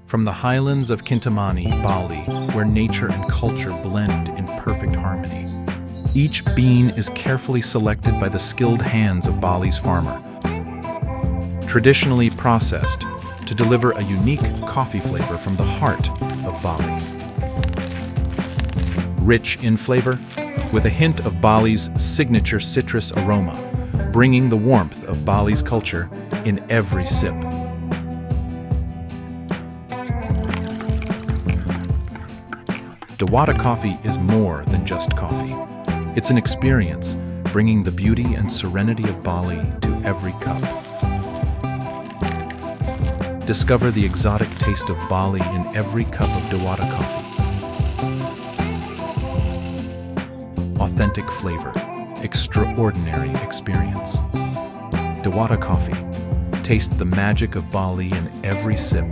From the highlands of Kintamani, Bali, where nature and culture blend in perfect harmony. Each bean is carefully selected by the skilled hands of Bali's farmer, traditionally processed to deliver a unique coffee flavor from the heart of Bali. Rich in flavor, with a hint of Bali's signature citrus aroma, bringing the warmth of Bali's culture in every sip. Dewata coffee is more than just coffee. It's an experience, bringing the beauty and serenity of Bali to every cup. Discover the exotic taste of Bali in every cup of Dewata coffee. Authentic flavor, extraordinary experience. Dewata coffee. Taste the magic of Bali in every sip.